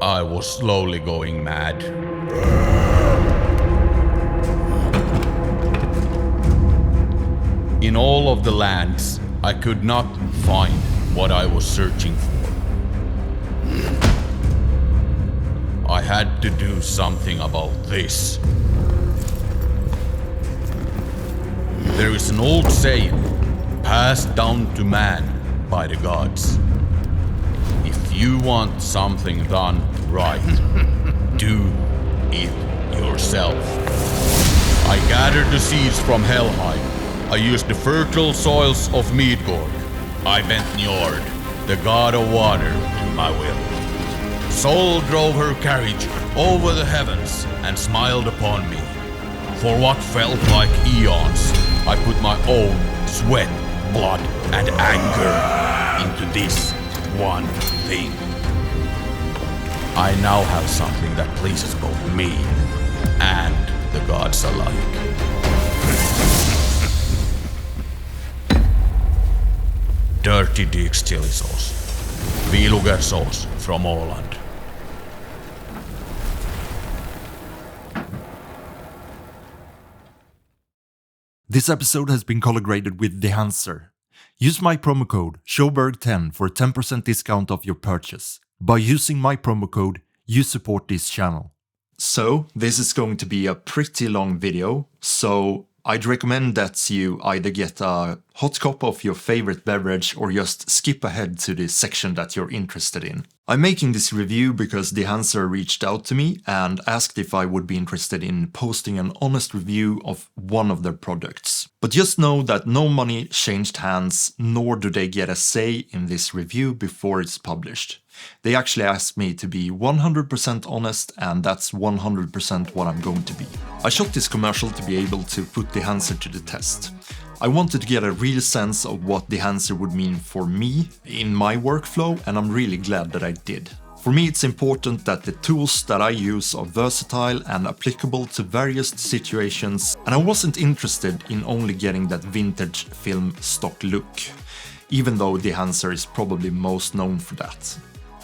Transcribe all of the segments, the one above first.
I was slowly going mad. In all of the lands, I could not find what I was searching for. I had to do something about this. There is an old saying, passed down to man by the gods. If you want something done right, do it yourself. I gathered the seeds from Helheim. I used the fertile soils of Midgård. I bent Njord, the god of water, to my will. Sol drove her carriage over the heavens and smiled upon me. For what felt like eons, I put my own sweat, blood, and anger into this one thing. I now have something that pleases both me and the gods alike. Dirty Dyk chili sauce. Viluger sauce from Åland. This episode has been color graded with Dehancer. Use my promo code SHOWBERG10 for a 10% discount off your purchase. By using my promo code, you support this channel. So, this is going to be a pretty long video, so I'd recommend that you either get a hot cup of your favorite beverage or just skip ahead to the section that you're interested in. I'm making this review because Dehancer reached out to me and asked if I would be interested in posting an honest review of one of their products. But just know that no money changed hands, nor do they get a say in this review before it's published. They actually asked me to be 100% honest, and that's 100% what I'm going to be. I shot this commercial to be able to put Dehancer to the test. I wanted to get a real sense of what Dehancer would mean for me in my workflow, and I'm really glad that I did. For me, it's important that the tools that I use are versatile and applicable to various situations, and I wasn't interested in only getting that vintage film stock look, even though Dehancer is probably most known for that.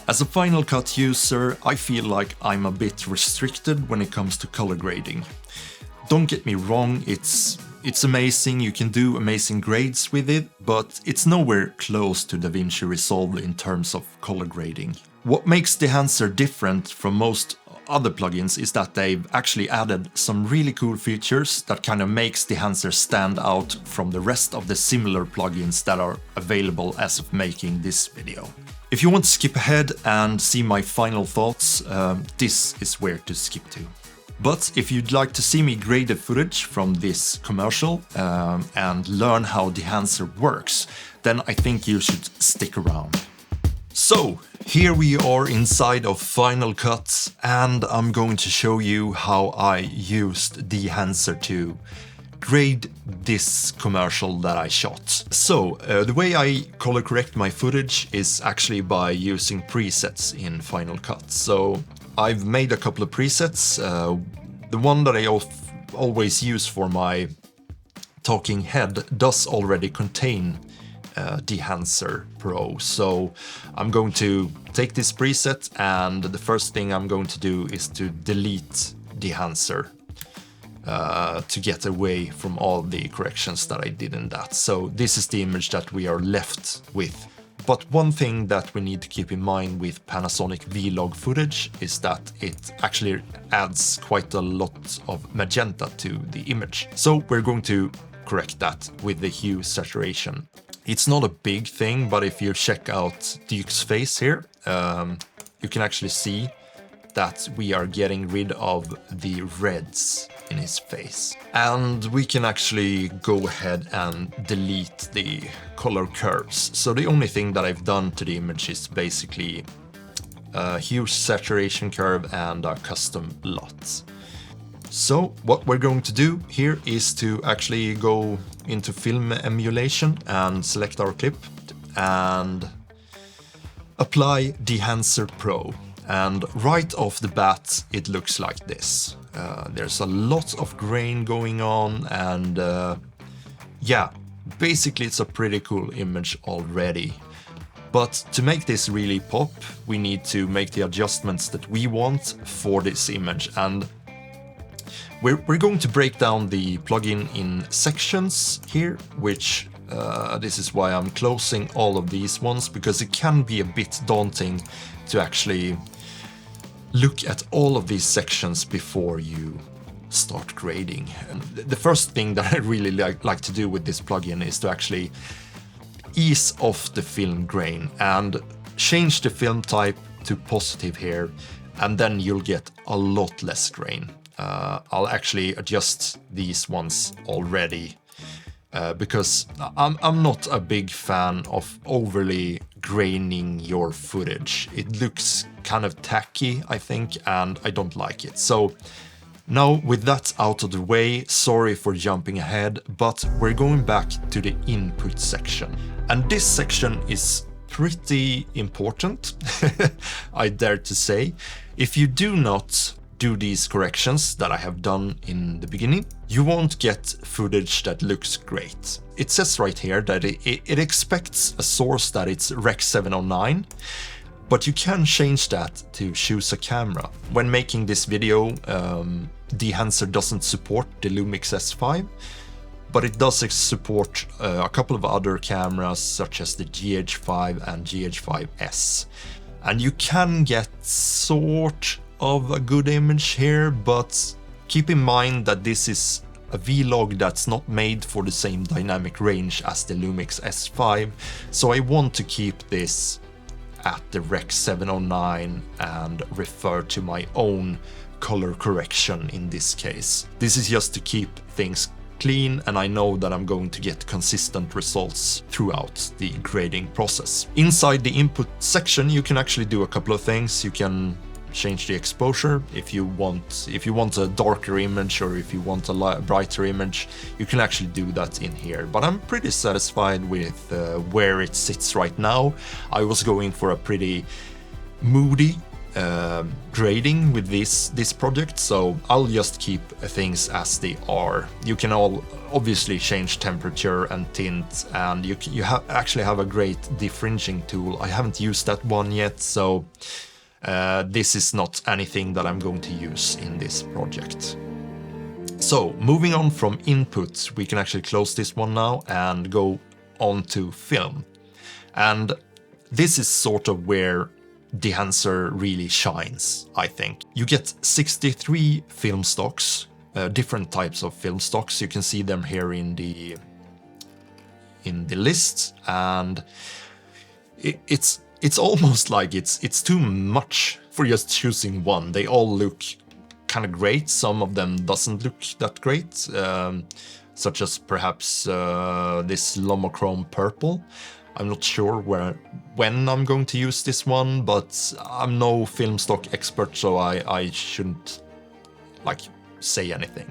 As a Final Cut user, I feel like I'm a bit restricted when it comes to color grading. Don't get me wrong, it's amazing, you can do amazing grades with it, but it's nowhere close to Davinci Resolve in terms of color grading. What makes Dehancer different from most other plugins is that they've actually added some really cool features that kind of makes Dehancer stand out from the rest of the similar plugins that are available as of making this video. If you want to skip ahead and see my final thoughts, this is where to skip to. But if you'd like to see me grade the footage from this commercial and learn how Dehancer works, then I think you should stick around. So, here we are inside of Final Cut, and I'm going to show you how I used Dehancer to grade this commercial that I shot. So, the way I color correct my footage is actually by using presets in Final Cut. So, I've made a couple of presets. The one that I always use for my talking head does already contain Dehancer Pro. So I'm going to take this preset, and the first thing I'm going to do is to delete Dehancer to get away from all the corrections that I did in that. So this is the image that we are left with. But one thing that we need to keep in mind with Panasonic Vlog footage is that it actually adds quite a lot of magenta to the image. So we're going to correct that with the hue saturation. It's not a big thing, but if you check out Dyk's face here, you can actually see that we are getting rid of the reds in his face. And we can actually go ahead and delete the color curves. So the only thing that I've done to the image is basically a hue saturation curve and a custom LUT. So what we're going to do here is to actually go into film emulation and select our clip and apply Dehancer Pro. And right off the bat, it looks like this. There's a lot of grain going on, and yeah, basically it's a pretty cool image already. But to make this really pop, we need to make the adjustments that we want for this image, and we're going to break down the plugin in sections here, which this is why I'm closing all of these ones, because it can be a bit daunting to actually look at all of these sections before you start grading. And the first thing that I really like to do with this plugin is to actually ease off the film grain and change the film type to positive here, and then you'll get a lot less grain. I'll actually adjust these ones already because I'm not a big fan of overly graining your footage. It looks kind of tacky, I think, and I don't like it. So now with that out of the way, sorry for jumping ahead, but we're going back to the input section. And this section is pretty important, I dare to say. If you do not do these corrections that I have done in the beginning, you won't get footage that looks great. It says right here that it expects a source that it's Rec 709, but you can change that to choose a camera. When making this video, Dehancer doesn't support the Lumix S5, but it does support a couple of other cameras such as the GH5 and GH5S. And you can get sort of a good image here, but keep in mind that this is a vlog that's not made for the same dynamic range as the Lumix S5, so I want to keep this at the Rec 709 and refer to my own color correction in this case. This is just to keep things clean, and I know that I'm going to get consistent results throughout the grading process. Inside the input section, you can actually do a couple of things. You can change the exposure if you want a darker image, or if you want a brighter image, you can actually do that in here. But I'm pretty satisfied with where it sits right now. I was going for a pretty moody grading with this project, so I'll just keep things as they are. You can all obviously change temperature and tint, and you actually have a great defringing tool. I haven't used that one yet, so this is not anything that I'm going to use in this project. So moving on from input, we can actually close this one now and go on to film. And this is sort of where Dehancer really shines, I think. You get 63 film stocks, different types of film stocks. You can see them here in the list, and it's almost like it's too much for just choosing one. They all look kind of great. Some of them doesn't look that great, such as perhaps this Lomochrome purple. I'm not sure when I'm going to use this one, but I'm no film stock expert, so I shouldn't say anything.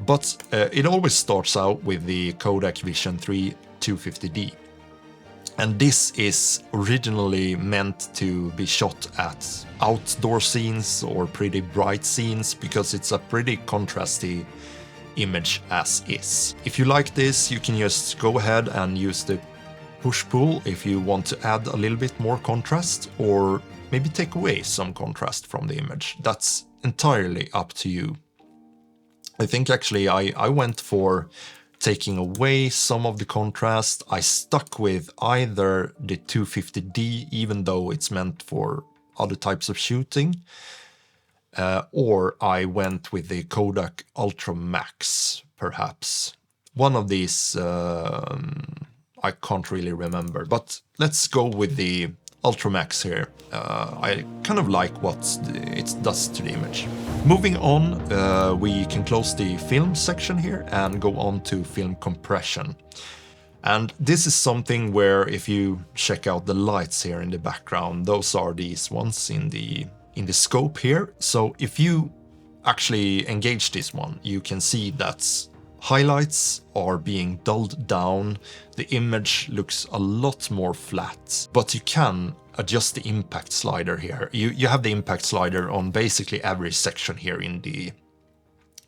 But it always starts out with the Kodak Vision 3 250D. And this is originally meant to be shot at outdoor scenes or pretty bright scenes, because it's a pretty contrasty image as is. If you like this, you can just go ahead and use the push-pull if you want to add a little bit more contrast, or maybe take away some contrast from the image. That's entirely up to you. I think actually I went for taking away some of the contrast. I stuck with either the 250D, even though it's meant for other types of shooting, or I went with the Kodak Ultra Max, perhaps. One of these, I can't really remember, but let's go with the Ultra Max here. I kind of like what it does to the image. Moving on, we can close the film section here and go on to film compression. And this is something where, if you check out the lights here in the background, those are these ones in the scope here. So if you actually engage this one, you can see that highlights are being dulled down, the image looks a lot more flat, but you can adjust the impact slider here. You have the impact slider on basically every section here in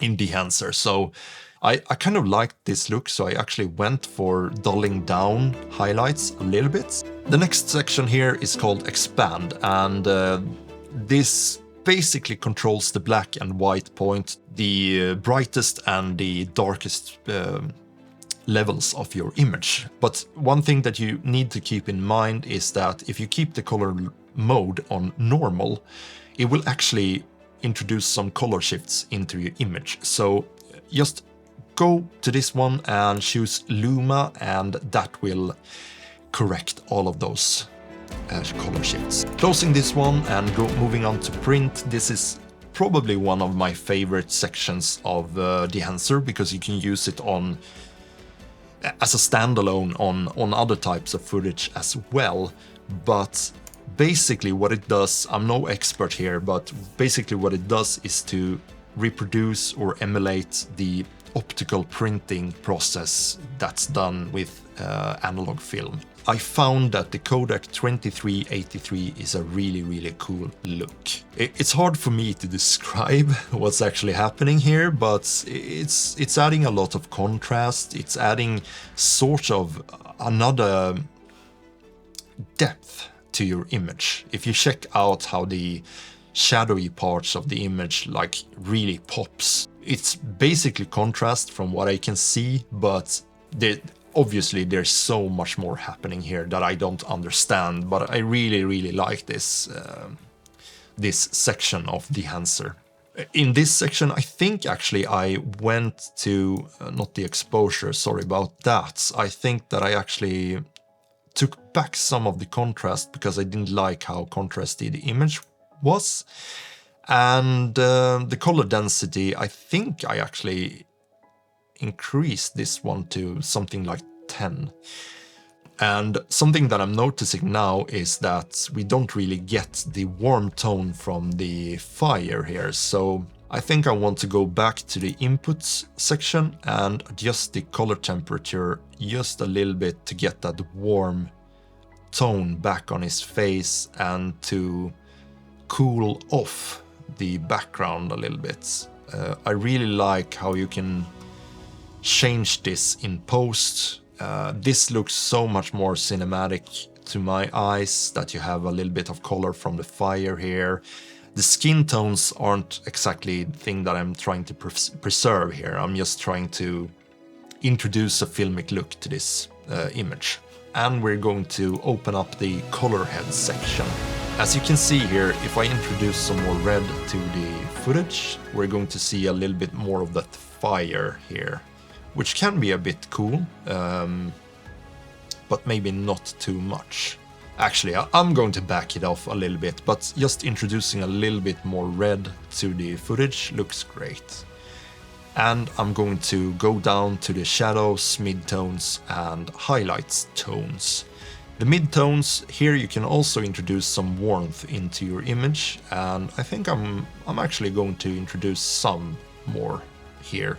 in Dehancer. So I kind of liked this look, so I actually went for dulling down highlights a little bit. The next section here is called Expand, and this basically controls the black and white point, the brightest and the darkest levels of your image. But one thing that you need to keep in mind is that if you keep the color mode on normal, it will actually introduce some color shifts into your image. So just go to this one and choose Luma, and that will correct all of those color shifts. Closing this one and moving on to print. This is probably one of my favorite sections of Dehancer, because you can use it on as a standalone on other types of footage as well. But basically what it does, I'm no expert here, but basically what it does is to reproduce or emulate the optical printing process that's done with analog film. I found that the Kodak 2383 is a really cool look. It's hard for me to describe what's actually happening here, but it's adding a lot of contrast. It's adding sort of another depth to your image. If you check out how the shadowy parts of the image like really pops, it's basically contrast from what I can see, but obviously there's so much more happening here that I don't understand. But I really like this this section of Dehancer. In this section, I think actually I went to not the exposure, sorry about that. I think that I actually took back some of the contrast because I didn't like how contrasty the image was. And the color density, I think I actually increased this one to something like 10. And something that I'm noticing now is that we don't really get the warm tone from the fire here. So I think I want to go back to the inputs section and adjust the color temperature just a little bit to get that warm tone back on his face and to cool off the background a little bit. I really like how you can change this in post. This looks so much more cinematic to my eyes, that you have a little bit of color from the fire here. The skin tones aren't exactly the thing that I'm trying to preserve here. I'm just trying to introduce a filmic look to this image. And we're going to open up the color head section. As you can see here, if I introduce some more red to the footage, we're going to see a little bit more of that fire here, which can be a bit cool, but maybe not too much. Actually, I'm going to back it off a little bit, but just introducing a little bit more red to the footage looks great. And I'm going to go down to the shadows, midtones and highlights tones. The midtones, here you can also introduce some warmth into your image, and I think I'm actually going to introduce some more here.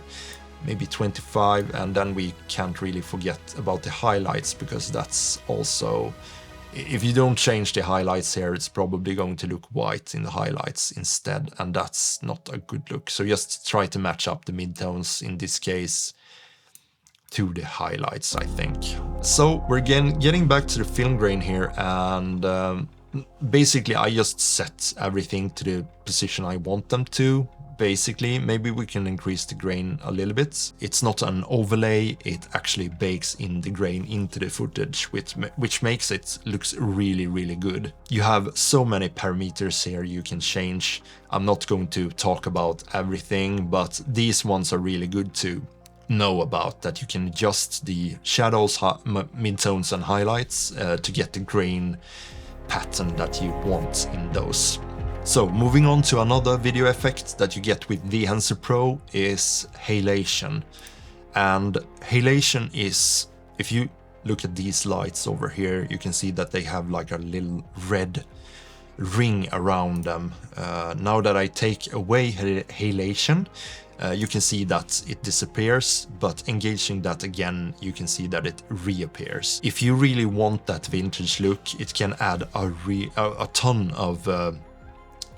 Maybe 25, and then we can't really forget about the highlights, because that's also, if you don't change the highlights here, it's probably going to look white in the highlights instead, and that's not a good look. So just try to match up the midtones in this case to the highlights, I think. So we're getting back to the film grain here, and basically I just set everything to the position I want them to. Basically, maybe we can increase the grain a little bit. It's not an overlay, it actually bakes in the grain into the footage, which makes it looks really good. You have so many parameters here you can change. I'm not going to talk about everything, but these ones are really good to know about, that you can adjust the shadows, midtones and highlights to get the grain pattern that you want in those. So moving on to another video effect that you get with Dehancer Pro is Halation. And Halation is, if you look at these lights over here, you can see that they have like a little red ring around them. Now that I take away Halation, you can see that it disappears, but engaging that again, you can see that it reappears. If you really want that vintage look, it can add a ton of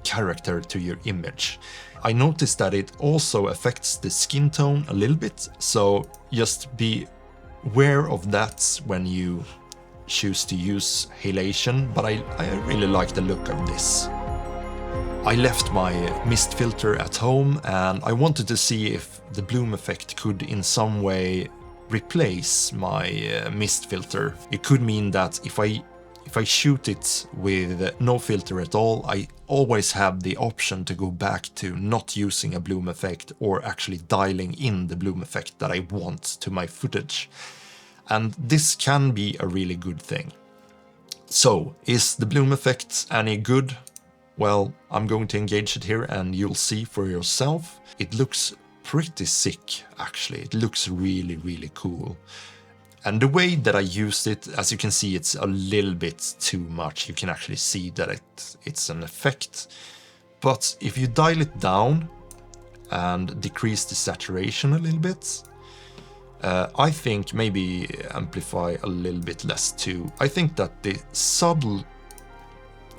character to your image. I noticed that it also affects the skin tone a little bit, so just be aware of that when you choose to use halation, but I really like the look of this. I left my mist filter at home and I wanted to see if the bloom effect could in some way replace my mist filter. It could mean that if I shoot it with no filter at all, I always have the option to go back to not using a bloom effect or actually dialing in the bloom effect that I want to my footage. And this can be a really good thing. So, is the bloom effect any good? Well, I'm going to engage it here and you'll see for yourself. It looks pretty sick, actually. It looks really, really cool. And the way that I used it, as you can see, it's a little bit too much. You can actually see that it's an effect. But if you dial it down and decrease the saturation a little bit, I think maybe amplify a little bit less too. I think that the subtle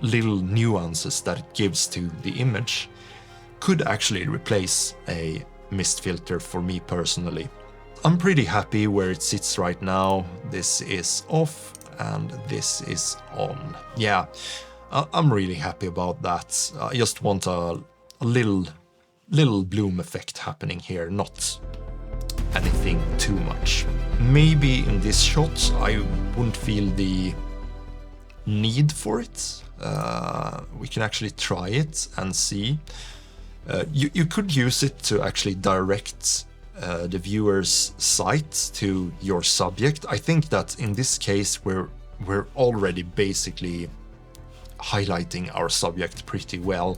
little nuances that it gives to the image could actually replace a mist filter for me personally. I'm pretty happy where it sits right now. This is off and this is on. Yeah, I'm really happy about that. I just want a little bloom effect happening here, not anything too much. Maybe in this shot I wouldn't feel the need for it. We can actually try it and see. You could use it to actually direct the viewer's sight to your subject. I think that in this case we're already basically highlighting our subject pretty well,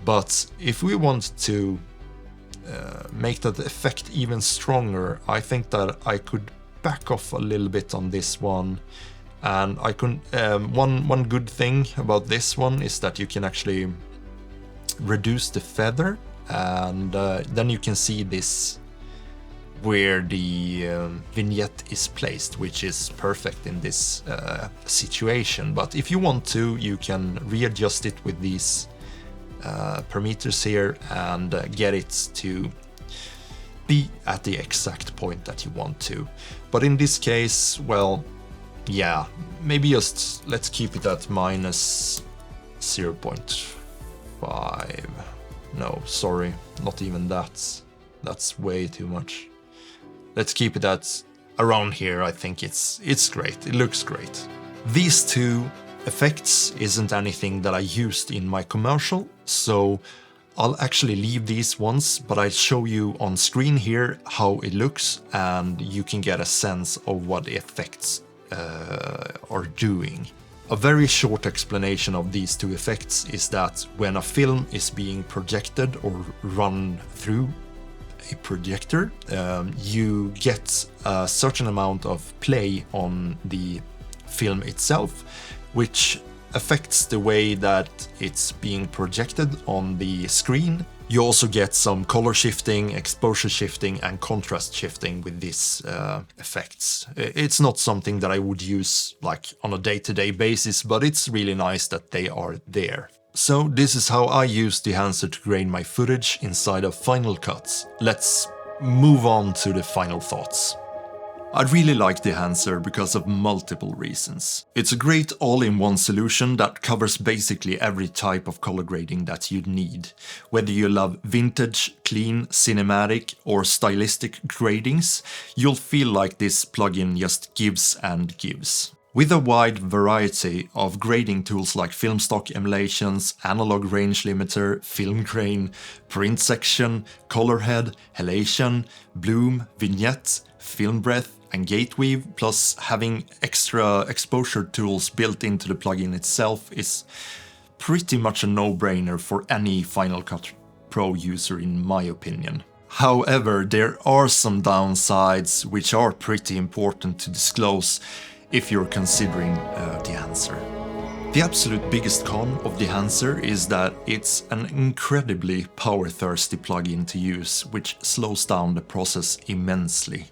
but if we want to make that effect even stronger, I think that I could back off a little bit on this one. And I can one good thing about this one is that you can actually reduce the feather, and then you can see this where the vignette is placed, which is perfect in this situation. But if you want to, you can readjust it with these parameters here and get it to be at the exact point that you want to. But in this case, well, yeah, maybe just let's keep it at minus 0.5. No, sorry, not even that. That's way too much. Let's keep it at around here. I think it's great. It looks great. These two effects isn't anything that I used in my commercial, so I'll actually leave these ones, but I'll show you on screen here how it looks, and you can get a sense of what the effects are doing. A very short explanation of these two effects is that when a film is being projected or run through a projector, you get a certain amount of play on the film itself, which affects the way that it's being projected on the screen. You also get some color shifting, exposure shifting, and contrast shifting with these effects. It's not something that I would use like on a day-to-day basis, but it's really nice that they are there. So this is how I use Dehancer to grade my footage inside of Final Cut. Let's move on to the final thoughts. I really like Dehancer because of multiple reasons. It's a great all-in-one solution that covers basically every type of color grading that you'd need. Whether you love vintage, clean, cinematic or stylistic gradings, you'll feel like this plugin just gives and gives. With a wide variety of grading tools like film stock emulations, analog range limiter, film grain, print section, color head, halation, bloom, vignette, film breadth, and gate weave, plus having extra exposure tools built into the plugin itself is pretty much a no-brainer for any Final Cut Pro user in my opinion. However, there are some downsides which are pretty important to disclose if you're considering Dehancer. The absolute biggest con of Dehancer is that it's an incredibly power-thirsty plugin to use, which slows down the process immensely.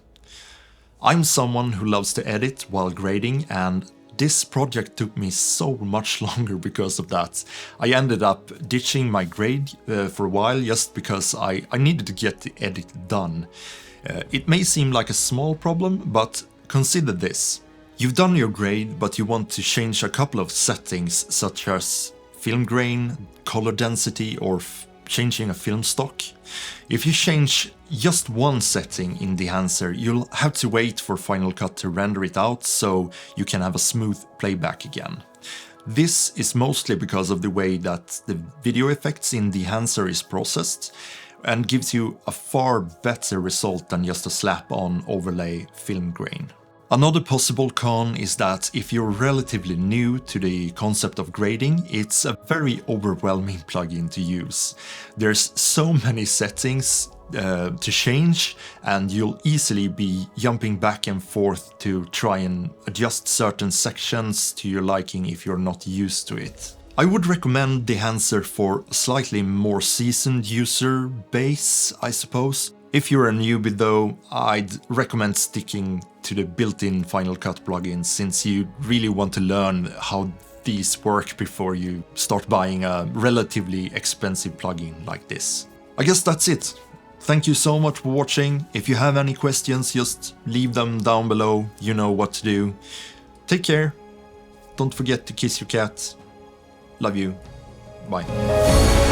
I'm someone who loves to edit while grading, and this project took me so much longer because of that. I ended up ditching my grade for a while just because I needed to get the edit done. It may seem like a small problem, but consider this. You've done your grade, but you want to change a couple of settings such as film grain, color density, or changing a film stock. If you change just one setting in Dehancer, you'll have to wait for Final Cut to render it out so you can have a smooth playback again. This is mostly because of the way that the video effects in Dehancer is processed and gives you a far better result than just a slap-on overlay film grain. Another possible con is that if you're relatively new to the concept of grading, it's a very overwhelming plugin to use. There's so many settings to change, and you'll easily be jumping back and forth to try and adjust certain sections to your liking if you're not used to it. I would recommend Dehancer for a slightly more seasoned user base, I suppose. If you're a newbie though, I'd recommend sticking to the built-in Final Cut plugins since you really want to learn how these work before you start buying a relatively expensive plugin like this. I guess that's it. Thank you so much for watching. If you have any questions, just leave them down below. You know what to do. Take care. Don't forget to kiss your cat. Love you. Bye.